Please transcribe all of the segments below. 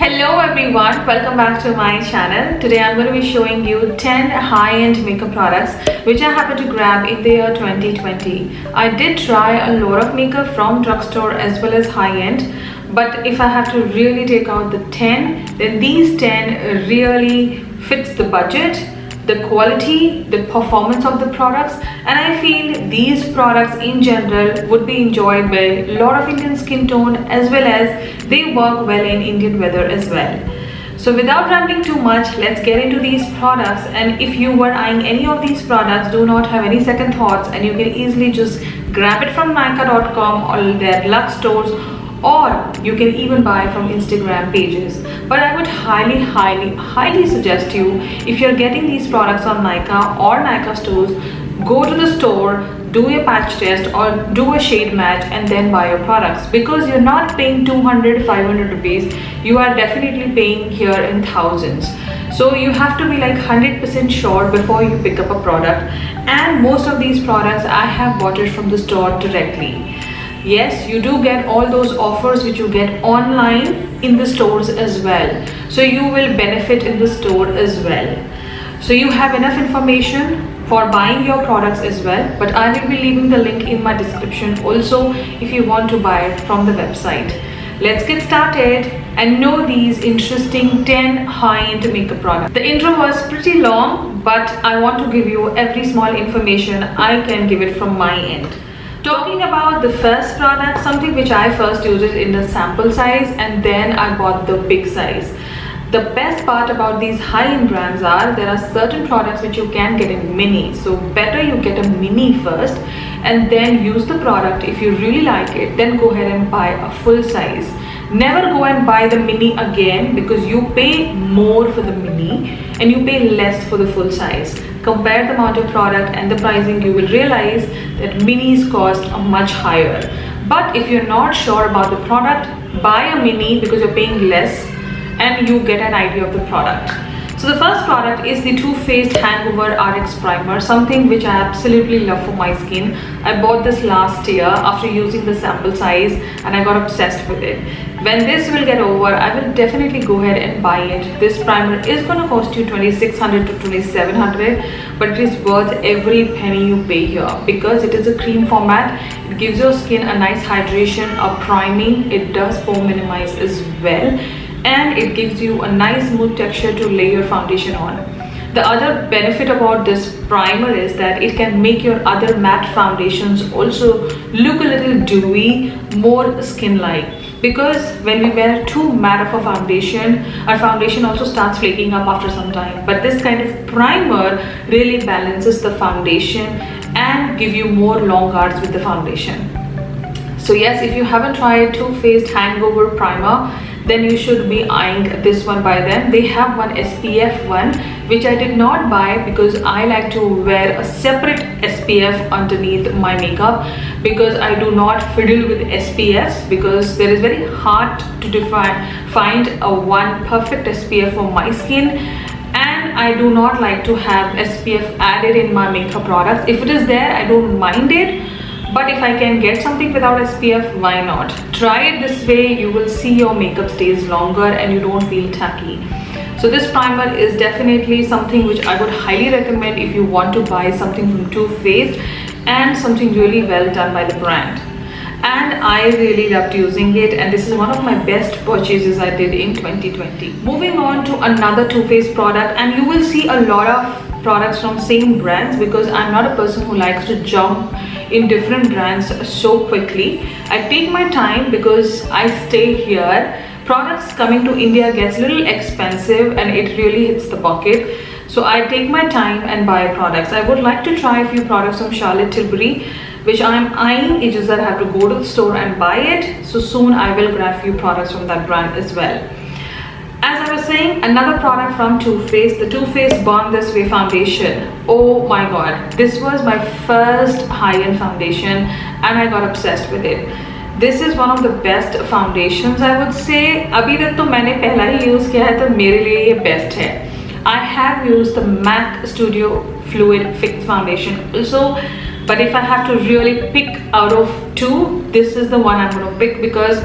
Hello everyone, welcome back to my channel. Today I'm going to be showing you 10 high-end makeup products which I happened to grab in the year 2020. I did try a lot of makeup from drugstore as well as high-end, but if I have to really take out the 10, then these 10 really fits the budget, the quality, the performance of the products, and I feel these products in general would be enjoyed by a lot of Indian skin tone as well as they work well in Indian weather as well. So without rambling too much, let's get into these products. And if you were eyeing any of these products, do not have any second thoughts and you can easily just grab it from Nykaa.com or their Lux stores, or you can even buy from Instagram pages. But I would highly suggest you, if you're getting these products on Nykaa or Nykaa stores, go to the store, do a patch test or do a shade match and then buy your products, because you're not paying 200-500 rupees, you are definitely paying here in thousands. So you have to be like 100% sure before you pick up a product, and most of these products I have bought it from the store directly. Yes, you do get all those offers which you get online in the stores as well, so you will benefit in the store as well. So you have enough information for buying your products as well, but I will be leaving the link in my description also if you want to buy it from the website. Let's get started and know these interesting 10 high-end makeup products. The intro was pretty long, but I want to give you every small information I can give it from my end. Talking about the first product, something which I first used it in the sample size and then I bought the big size. The best part about these high-end brands are there are certain products which you can get in mini, so better you get a mini first and then use the product. If you really like it, then go ahead and buy a full size. Never go and buy the mini again, because you pay more for the mini and you pay less for the full size. Compare the amount of product and the pricing, you will realize that minis cost much higher. But if you're not sure about the product, buy a mini because you're paying less and you get an idea of the product. So the first product is the Too Faced Hangover RX Primer, something which I absolutely love for my skin. I bought this last year after using the sample size and I got obsessed with it. When this will get over, I will definitely go ahead and buy it. This primer is going to cost you 2600 to 2700, but it is worth every penny you pay here because it is a cream format. It gives your skin a nice hydration, a priming. It does pore minimize as well, and it gives you a nice smooth texture to lay your foundation on. The other benefit about this primer is that it can make your other matte foundations also look a little dewy, more skin-like. Because when we wear too matte of a foundation, our foundation also starts flaking up after some time. But this kind of primer really balances the foundation and give you more long guards with the foundation. So yes, if you haven't tried Too Faced Hangover Primer, then you should be eyeing this one by them. They have one SPF one which I did not buy because I like to wear a separate SPF underneath my makeup, because I do not fiddle with SPFs, because there is very hard to find a one perfect SPF for my skin, and I do not like to have SPF added in my makeup products. If it is there, I don't mind it. But if I can get something without SPF, why not? Try it this way, you will see your makeup stays longer and you don't feel tacky. So this primer is definitely something which I would highly recommend if you want to buy something from Too Faced and something really well done by the brand. And I really loved using it, and this is one of my best purchases I did in 2020. Moving on to another Too Faced product, and you will see a lot of products from same brands because I'm not a person who likes to jump in different brands so quickly. I take my time because I stay here. Products coming to India gets a little expensive and it really hits the pocket. So I take my time and buy products. I would like to try a few products from Charlotte Tilbury, which I'm eyeing. It's just that I have to go to the store and buy it. So soon I will grab a few products from that brand as well. As I was saying, another product from Too Faced, the Too Faced Born This Way foundation. Oh my god, this was my first high-end foundation and I got obsessed with it. This is one of the best foundations, I would say. अभी तक तो मैंने पहला ही use किया है, तो मेरे लिए ये best है. I have used the MAC Studio Fluid Fix Foundation also, but if I have to really pick out of two, this is the one I'm going to pick because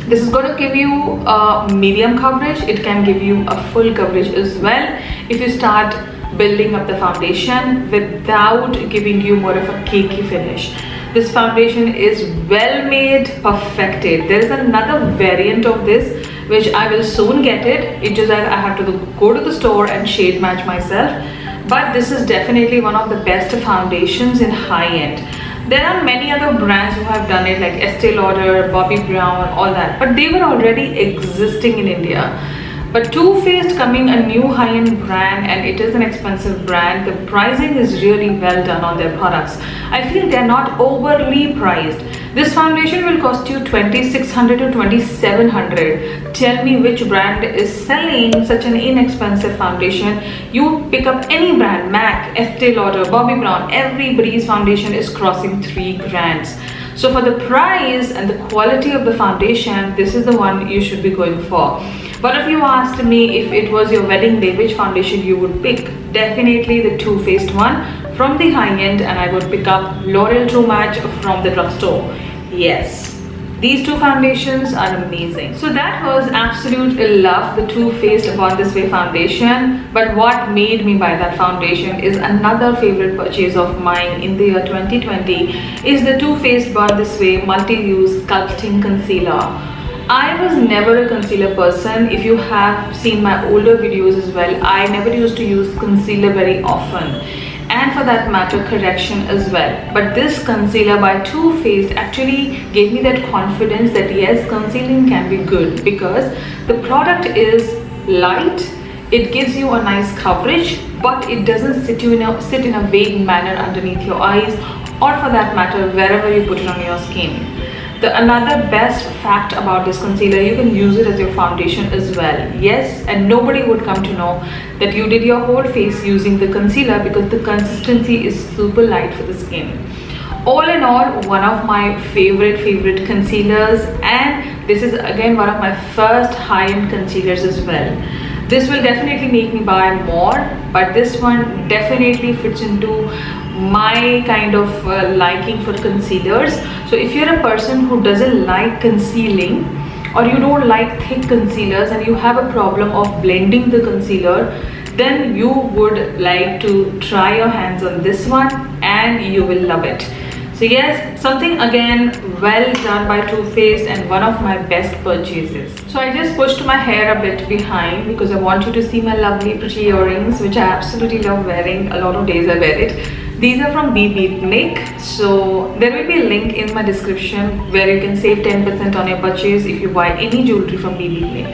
This is going to give you a medium coverage. It can give you a full coverage as well if you start building up the foundation without giving you more of a cakey finish. This foundation is well made, perfected. There is another variant of this which I will soon get it. It's just that I have to go to the store and shade match myself. But this is definitely one of the best foundations in high end. There are many other brands who have done it, like Estee Lauder, Bobbi Brown, all that, but they were already existing in India. But Too Faced coming a new high-end brand, and it is an expensive brand. The pricing is really well done on their products. I feel they're not overly priced. This foundation will cost you 2,600 to 2,700. Tell me which brand is selling such an inexpensive foundation. You pick up any brand, MAC, Estee Lauder, Bobbi Brown, everybody's foundation is crossing 3 grand. So for the price and the quality of the foundation, this is the one you should be going for. But if you asked me if it was your wedding day, which foundation you would pick, definitely the Too Faced one from the high end, and I would pick up L'Oreal True Match from the drugstore. Yes, these two foundations are amazing. So that was absolute love, the Too Faced Born This Way foundation. But what made me buy that foundation is another favorite purchase of mine in the year 2020 is the Too Faced Born This Way Multi-Use Sculpting Concealer. I was never a concealer person. If you have seen my older videos as well, I never used to use concealer very often, and for that matter correction as well. But this concealer by Too Faced actually gave me that confidence that yes, concealing can be good, because the product is light, it gives you a nice coverage, but it doesn't sit in a vague manner underneath your eyes, or for that matter wherever you put it on your skin. Another best fact about this concealer, you can use it as your foundation as well. Yes, and nobody would come to know that you did your whole face using the concealer, because the consistency is super light for the skin. All in all, one of my favorite concealers, and this is again one of my first high-end concealers as well. This will definitely make me buy more, but this one definitely fits into my kind of liking for concealers. So if you're a person who doesn't like concealing, or you don't like thick concealers and you have a problem of blending the concealer, then you would like to try your hands on this one and you will love it. So yes, something again well done by Too Faced and one of my best purchases. So I just pushed my hair a bit behind because I want you to see my lovely pretty earrings, which I absolutely love wearing. A lot of days I wear it. These are from Beatnik. So there will be a link in my description where you can save 10% on your purchase if you buy any jewelry from Beatnik.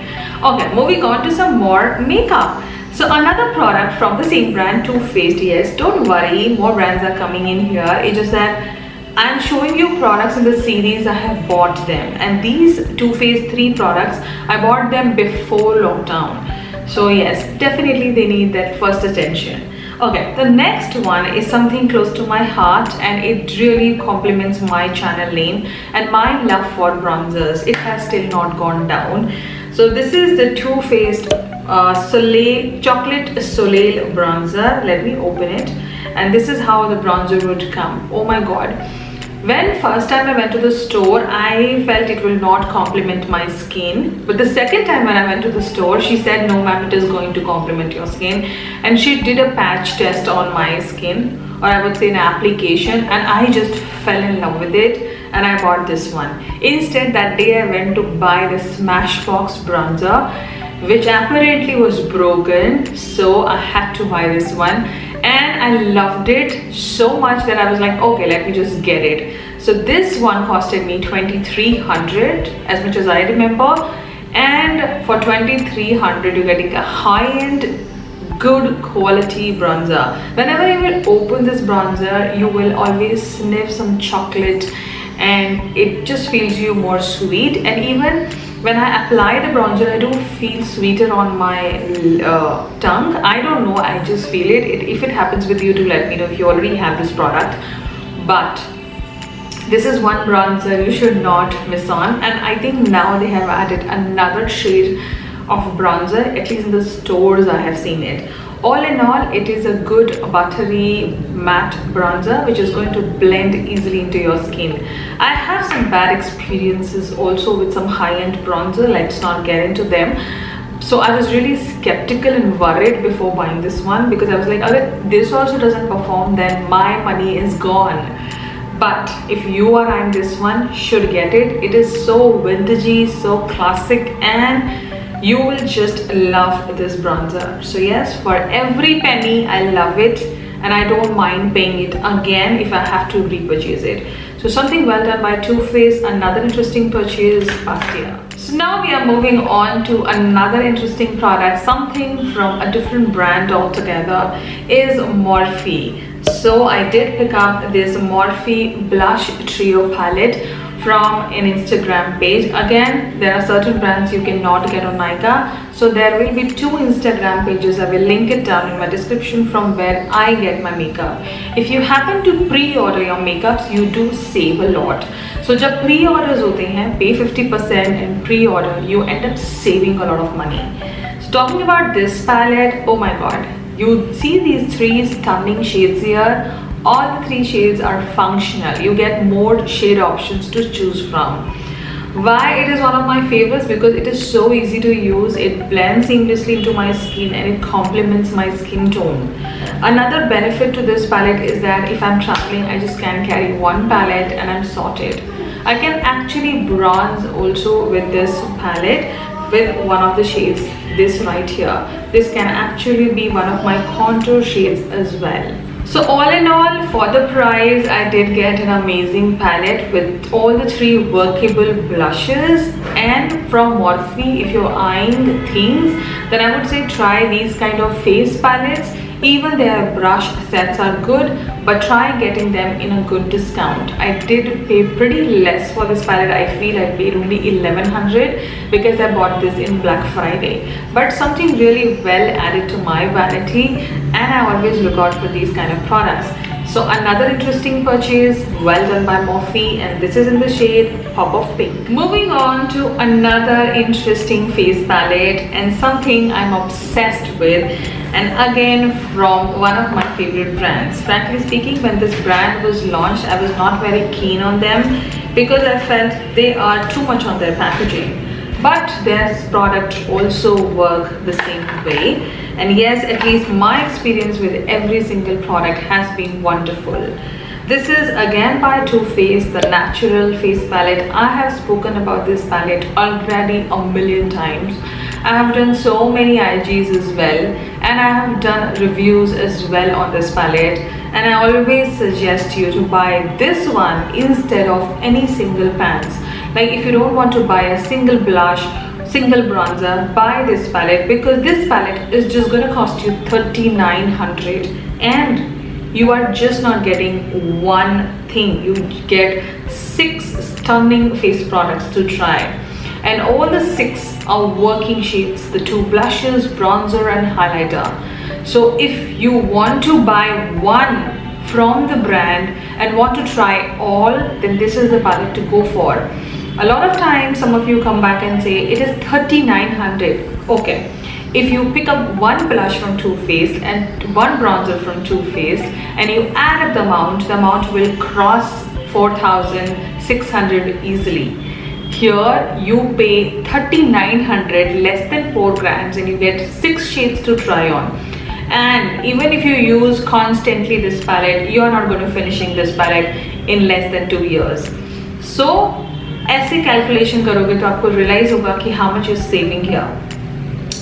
Okay, moving on to some more makeup. So another product from the same brand, Too Faced. Yes, don't worry, more brands are coming in here. It's just that I'm showing you products in the series I have bought them, and these Too Faced 3 products I bought them before lockdown. So yes, definitely they need that first attention. Okay, the next one is something close to my heart, and it really complements my channel name and my love for bronzers. It has still not gone down. So this is the Too Faced Soleil Chocolate Soleil bronzer. Let me open it, and this is how the bronzer would come. Oh my god, when first time I went to the store, I felt it will not complement my skin, but the second time when I went to the store, she said no ma'am, it is going to complement your skin, and she did a patch test on my skin, or I would say an application, and I just fell in love with it and I bought this one. Instead, that day I went to buy the Smashbox bronzer, which apparently was broken, so I had to buy this one, and I loved it so much that I was like, okay, let me just get it. So this one costed me 2,300 as much as I remember, and for 2,300 you're getting a high-end good quality bronzer. Whenever you will open this bronzer, you will always sniff some chocolate, and it just feels you more sweet. And even when I apply the bronzer, I do feel sweeter on my tongue. I don't know, I just feel it. If it happens with you, do let me know if you already have this product. But this is one bronzer you should not miss on, and I think now they have added another shade of bronzer, at least in the stores I have seen it. All in all, it is a good buttery matte bronzer which is going to blend easily into your skin. I have some bad experiences also with some high-end bronzer. Let's not get into them. So I was really skeptical and worried before buying this one, because I was like, if this also doesn't perform, then my money is gone. But if you are eyeing this one, should get it. It is so vintagey, so classic, and you will just love this bronzer. So yes, for every penny, I love it, and I don't mind paying it again if I have to repurchase it. So something well done by Too Faced. Another interesting purchase past year. So now we are moving on to another interesting product, something from a different brand altogether, is Morphe. So I did pick up this Morphe Blush Trio palette from an Instagram page. Again, there are certain brands you cannot get on Nykaa, so there will be 2 Instagram pages. I will link it down in my description from where I get my makeup. If you happen to pre-order your makeups, you do save a lot. So जब pre-orders होते हैं, pay 50% and pre-order, you end up saving a lot of money. So talking about this palette, oh my god, you see these 3 stunning shades here. All the 3 shades are functional. You get more shade options to choose from. Why it is one of my favorites? Because it is so easy to use. It blends seamlessly into my skin and it complements my skin tone. Another benefit to this palette is that if I'm traveling, I just can carry one palette and I'm sorted. I can actually bronze also with this palette with one of the shades, this right here. This can actually be one of my contour shades as well. So all in all, for the price, I did get an amazing palette with all the 3 workable blushes. And from Morphe, if you're eyeing things, then I would say try these kind of face palettes. Even their brush sets are good, but try getting them in a good discount. I did pay pretty less for this palette. I feel I paid only 1100 because I bought this in Black Friday. But something really well added to my vanity, and I always look out for these kind of products. So another interesting purchase, well done by Morphe, and this is in the shade Pop of Pink. Moving on to another interesting face palette and something I'm obsessed with, and again from one of my favorite brands. Frankly speaking, when this brand was launched, I was not very keen on them because I felt they are too much on their packaging. But their product also work the same way. And yes, at least my experience with every single product has been wonderful. This is again by Too Faced, the natural face palette. I have spoken about this palette already a million times. I have done so many IGs as well, and I have done reviews as well on this palette, and I always suggest you to buy this one instead of any single pans. Like if you don't want to buy a single blush, single bronzer, buy this palette, because this palette is just going to cost you 3900 and you are just not getting one thing. You get 6 stunning face products to try, and all the 6 are working shades, the 2 blushes, bronzer and highlighter. So if you want to buy one from the brand and want to try all, then this is the palette to go for. A lot of times some of you come back and say it is 3900. Okay, if you pick up one blush from Too Faced and one bronzer from Too Faced and you add up the amount will cross 4600 easily. Here you pay 3900, less than 4 grams, and you get 6 shades to try on. And even if you use constantly this palette, you are not going to finishing this palette in less than 2 years. So ऐसे calculation करोगे तो आपको realise होगा कि how much you're saving here.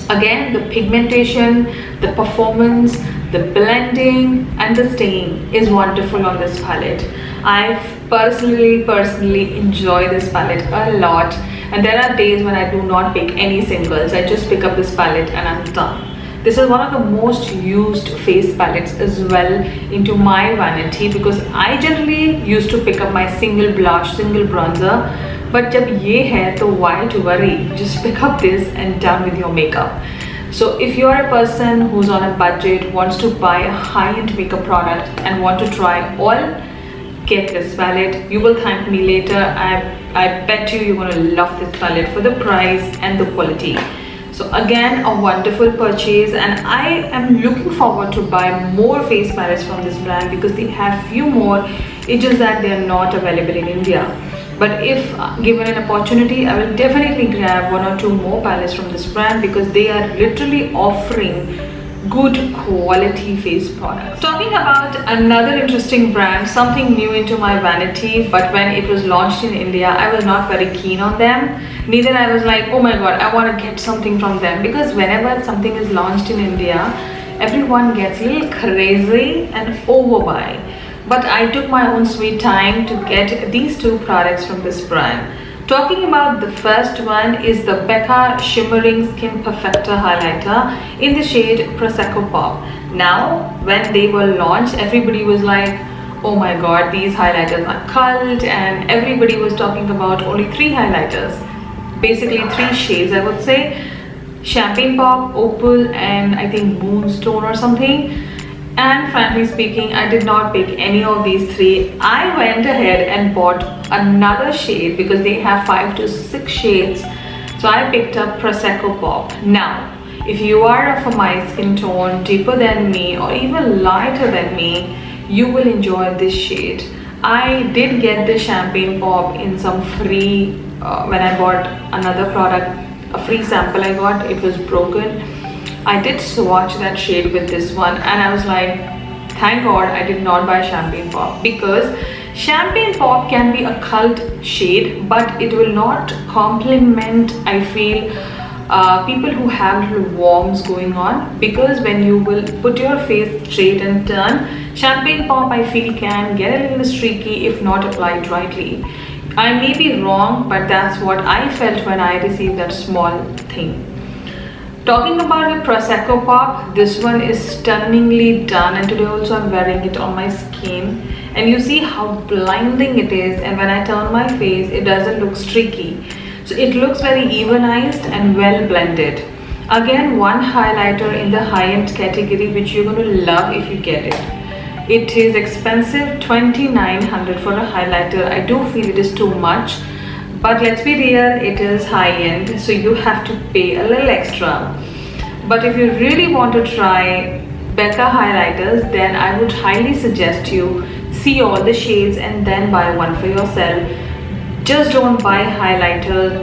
Again, the pigmentation, the performance, the blending and the staying is wonderful on this palette. I personally enjoy this palette a lot, and there are days when I do not pick any singles. I just pick up this palette and I'm done. This is one of the most used face palettes as well into my vanity, because I generally used to pick up my single blush, single bronzer, but जब ये है तो why to worry? Just pick up this and done with your makeup. So if you are a person who's on a budget, wants to buy a high-end makeup product and want to try all, get this palette. You will thank me later. I bet you're going to love this palette for the price and the quality. So again, a wonderful purchase, and I am looking forward to buy more face palettes from this brand because they have few more. It's just that they are not available in India. But if given an opportunity, I will definitely grab one or two more palettes from this brand because they are literally offering good quality face products. Talking about another interesting brand, something new into my vanity, but when it was launched in India, I was not very keen on them. Neither I was like, oh my god, I want to get something from them, because whenever something is launched in India, everyone gets a little crazy and overbuy. But I took my own sweet time to get these two products from this brand. Talking about the first one is the Becca Shimmering Skin Perfector Highlighter in the shade Prosecco Pop. Now, when they were launched, everybody was like, oh my god, these highlighters are cult, and everybody was talking about only 3 highlighters. Basically 3 shades, I would say. Champagne Pop, Opal, and I think Moonstone or something. And frankly speaking, I did not pick any of these 3. I went ahead and bought another shade because they have 5 to 6 shades. So I picked up Prosecco Pop. Now, if you are of my skin tone, deeper than me or even lighter than me, you will enjoy this shade. I did get the Champagne Pop in some free, when I bought another product, a free sample I got, it was broken. I did swatch that shade with this one and I was like, thank god I did not buy Champagne Pop, because Champagne Pop can be a cult shade but it will not complement, I feel, people who have little warms going on, because when you will put your face straight and turn, Champagne Pop I feel can get a little streaky if not applied rightly. I may be wrong, but that's what I felt when I received that small thing. Talking about the Prosecco Pop, this one is stunningly done, and today also I'm wearing it on my skin and you see how blinding it is, and when I turn my face it doesn't look streaky. So it looks very evenized and well blended. Again, one highlighter in the high-end category which you're going to love if you get it. It is expensive, 2,900 for a highlighter. I do feel it is too much. But let's be real, it is high-end, so you have to pay a little extra. But if you really want to try Becca highlighters, then I would highly suggest you see all the shades and then buy one for yourself. Just don't buy highlighters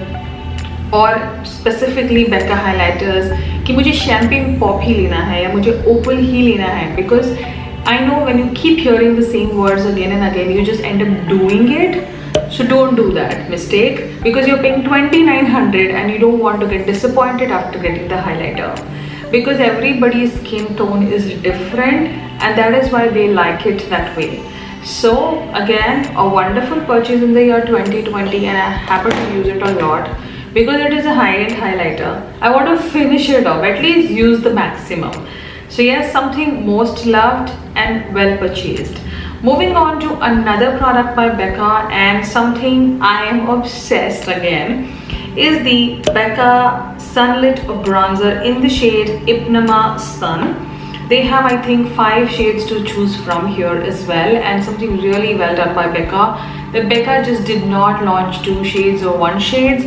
or specifically Becca highlighters कि मुझे Champagne Pop ही लेना है या मुझे Opal ही लेना है, because I know when you keep hearing the same words again and again, you just end up doing it. So don't do that mistake, because you're paying 2,900 and you don't want to get disappointed after getting the highlighter, because everybody's skin tone is different and that is why they like it that way. So again, a wonderful purchase in the year 2020, and I happen to use it a lot because it is a high-end highlighter. I want to finish it off, at least use the maximum. So yes, something most loved and well purchased. Moving on to another product by Becca, and something I am obsessed again, is the Becca Sunlit Bronzer in the shade Ipnema Sun. They have, I think, 5 shades to choose from here as well, and something really well done by Becca. The Becca just did not launch 2 shades or 1 shades.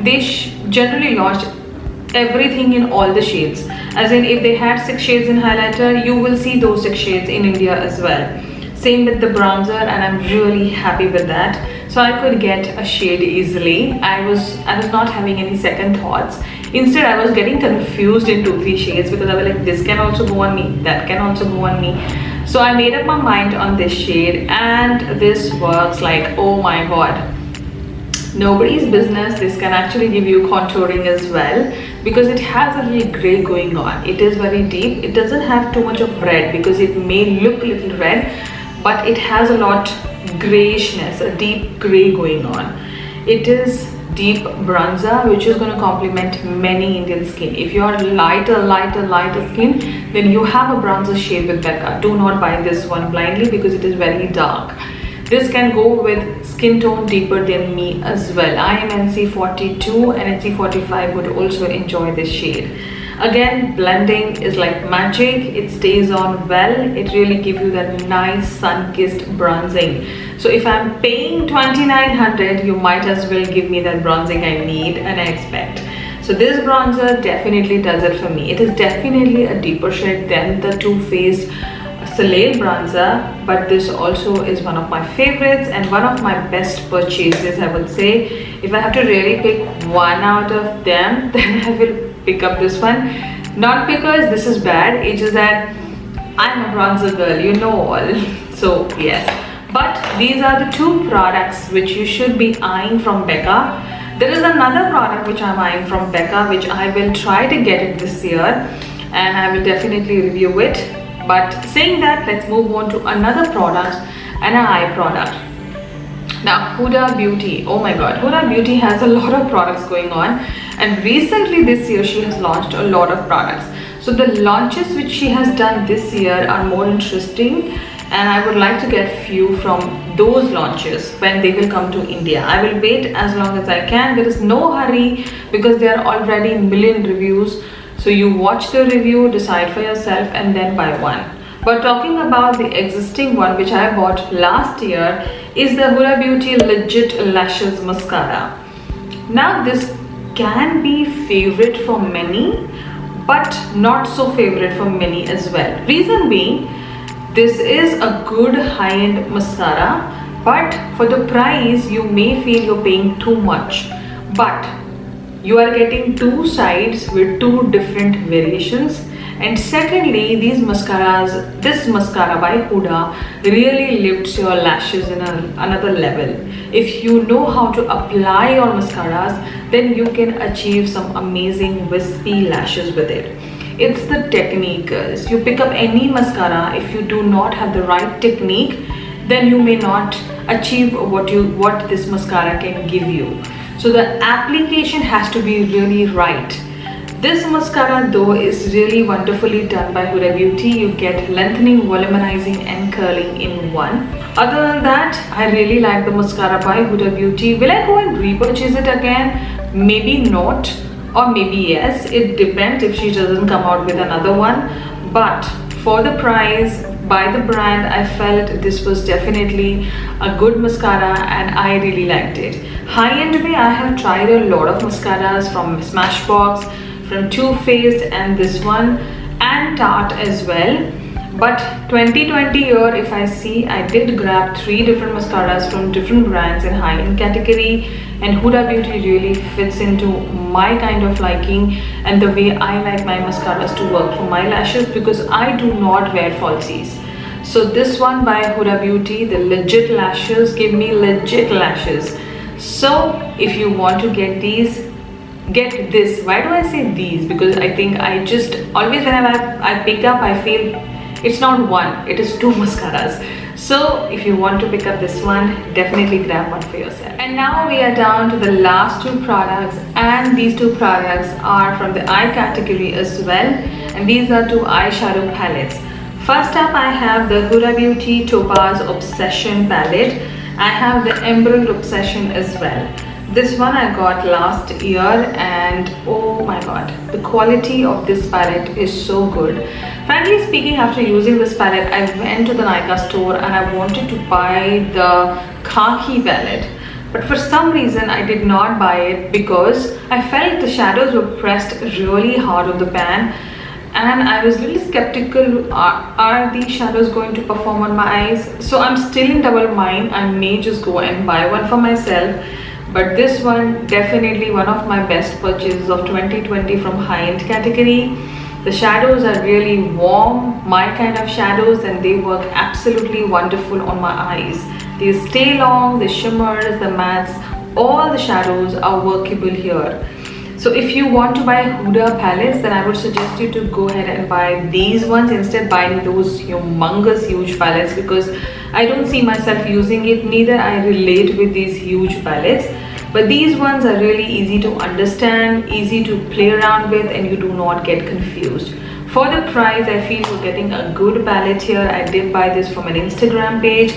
They generally launched everything in all the shades. As in, if they had 6 shades in highlighter, you will see those 6 shades in India as well. Same with the bronzer, and I'm really happy with that. So I could get a shade easily. I was not having any second thoughts. Instead, I was getting confused in 2-3 shades because I was like, this can also go on me, that can also go on me. So I made up my mind on this shade, and this works like, oh my god, nobody's business. This can actually give you contouring as well, because it has a little gray going on. It is very deep. It doesn't have too much of red because it may look a little red, but it has a lot grayishness, a deep gray going on. It is deep bronzer which is going to complement many Indian skin. If you are lighter skin, then you have a bronzer shade with Becca. Do not buy this one blindly because it is very dark. This can go with skin tone deeper than me as well. I am NC42 and NC45 would also enjoy this shade. Again, blending is like magic. It stays on well. It really gives you that nice sun-kissed bronzing. So if I'm paying 2,900, you might as well give me that bronzing I need and I expect. So this bronzer definitely does it for me. It is definitely a deeper shade than the Too Faced Soleil bronzer, but this also is one of my favorites and one of my best purchases, I would say. If I have to really pick one out of them, then I will pick up this one. Not because this is bad, it's just that I'm a bronzer girl, you know all. So yes, but these are the two products which you should be eyeing from Becca. There is another product which I'm eyeing from Becca, which I will try to get it this year and I will definitely review it. But saying that, let's move on to another product, an eye product. Now Huda Beauty, oh my god, Huda Beauty has a lot of products going on, and recently this year she has launched a lot of products. So the launches which she has done this year are more interesting, and I would like to get few from those launches when they will come to India. I will wait as long as I can. There is no hurry because there are already million reviews. So you watch the review, decide for yourself and then buy one. But talking about the existing one which I bought last year is the Huda Beauty Legit Lashes Mascara. Now this can be favorite for many, but not so favorite for many as well. Reason being, this is a good high-end mascara, but for the price you may feel you're paying too much. But you are getting two sides with two different variations. And secondly, these mascaras, this mascara by Huda really lifts your lashes in another level. If you know how to apply your mascaras, then you can achieve some amazing wispy lashes with it. It's the technique, guys. You pick up any mascara, if you do not have the right technique, then you may not achieve what this mascara can give you. So the application has to be really right. This mascara though is really wonderfully done by Huda Beauty. You get lengthening, volumizing and curling in one. Other than that, I really like the mascara by Huda Beauty. Will I go and repurchase it again? Maybe not, or maybe yes. It depends if she doesn't come out with another one. But for the price, by the brand, I felt this was definitely a good mascara and I really liked it. High-end way, I have tried a lot of mascaras from Smashbox, from Too Faced and this one, and Tarte as well. But 2020 year, if I see, I did grab 3 different mascaras from different brands in high-end category, and Huda Beauty really fits into my kind of liking and the way I like my mascaras to work for my lashes, because I do not wear falsies. So this one by Huda Beauty, the Legit Lashes, give me legit lashes. So if you want to get these, get this. Why do I say these? Because I think I just always whenever I pick up, I feel it's not one, it is 2 mascaras. So if you want to pick up this one, definitely grab one for yourself. And now we are down to the last 2 products, and these 2 products are from the eye category as well, and these are 2 eyeshadow palettes. First up, I have the Huda Beauty Topaz Obsession palette. I have the Emerald Obsession as well. This one I got last year, and oh my god, the quality of this palette is so good. Frankly speaking, after using this palette, I went to the Nykaa store and I wanted to buy the khaki palette. But for some reason, I did not buy it because I felt the shadows were pressed really hard on the pan. And I was really skeptical, are these shadows going to perform on my eyes? So I'm still in double mind. I may just go and buy one for myself. But this one, definitely one of my best purchases of 2020 from high-end category. The shadows are really warm, my kind of shadows, and they work absolutely wonderful on my eyes. They stay long, the shimmers, the mattes, all the shadows are workable here. So if you want to buy Huda palettes, then I would suggest you to go ahead and buy these ones instead buying those humongous huge palettes, because I don't see myself using it, neither I relate with these huge palettes. But these ones are really easy to understand, easy to play around with, and you do not get confused. For the price, I feel you're getting a good palette here. I did buy this from an Instagram page,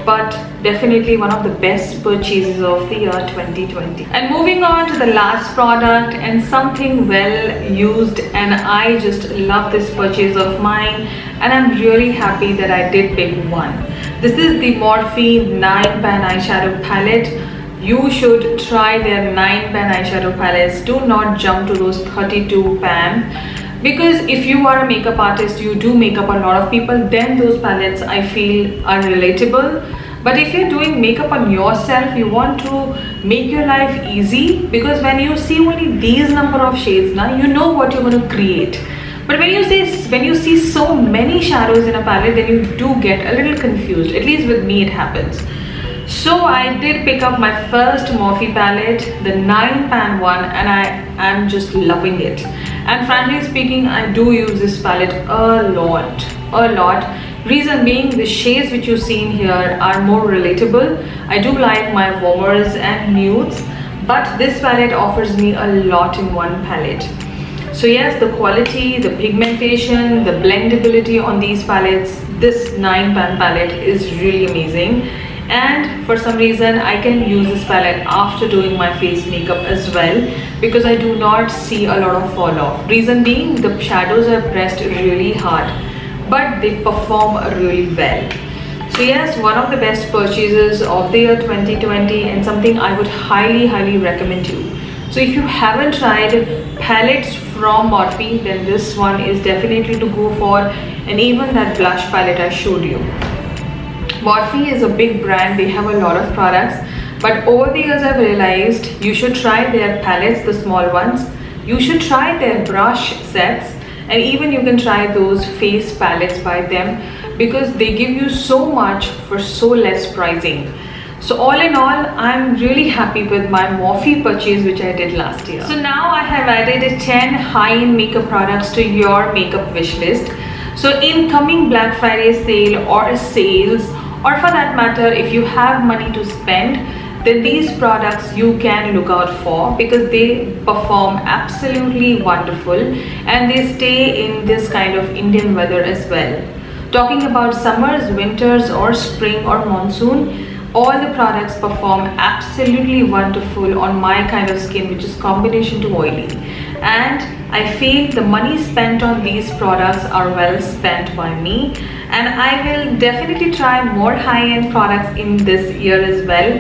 but definitely one of the best purchases of the year 2020. And moving on to the last product, and something well used, and I just love this purchase of mine, and I'm really happy that I did pick one. This is the Morphe 9 Pan Eyeshadow Palette. you should try their 9 pan eyeshadow palettes. Do not jump to those 32 pan, because if you are a makeup artist, you do makeup a lot of people, then those palettes I feel are relatable. But if you're doing makeup on yourself, you want to make your life easy, because when you see only these number of shades now, you know what you're going to create. But when you see so many shadows in a palette, then you do get a little confused. At least with me it happens. So I did pick up my first Morphe palette, the 9 pan one, and I am just loving it. And frankly speaking, I do use this palette a lot. Reason being, the shades which you see in here are more relatable. I do like my warmers and nudes, but this palette offers me a lot in one palette. So yes, the quality, the pigmentation, the blendability on these palettes, this 9 pan palette is really amazing. And for some reason I can use this palette after doing my face makeup as well, because I do not see a lot of fall off. Reason being, the shadows are pressed really hard, but they perform really well. So yes, one of the best purchases of the year 2020, and something I would highly recommend you. So if you haven't tried palettes from Morphe, then this one is definitely to go for, and even that blush palette I showed you. Morphe is a big brand, they have a lot of products, but over the years I've realized you should try their palettes, the small ones. You should try their brush sets, and even you can try those face palettes by them, because they give you so much for so less pricing. So all in all, I'm really happy with my Morphe purchase which I did last year. So now I have added 10 high-end makeup products to your makeup wish list. So in coming Black Friday sale or sales, or for that matter, if you have money to spend, then these products you can look out for, because they perform absolutely wonderful and they stay in this kind of Indian weather as well. Talking about summers, winters or spring or monsoon, all the products perform absolutely wonderful on my kind of skin, which is combination to oily. And I feel the money spent on these products are well spent by me, and I will definitely try more high-end products in this year as well,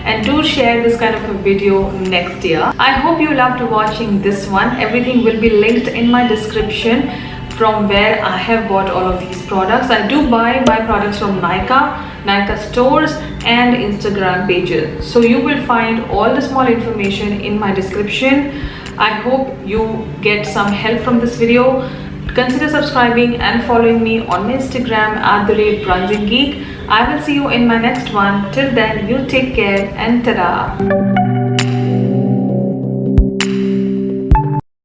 and do share this kind of a video next year. I hope you loved watching this one. Everything will be linked in my description from where I have bought all of these products. I do buy my products from Nykaa stores and Instagram pages. So you will find all the small information in my description. I hope you get some help from this video. Consider subscribing and following me on my Instagram @BronzingGeek. I will see you in my next one. Till then, you take care and ta-da!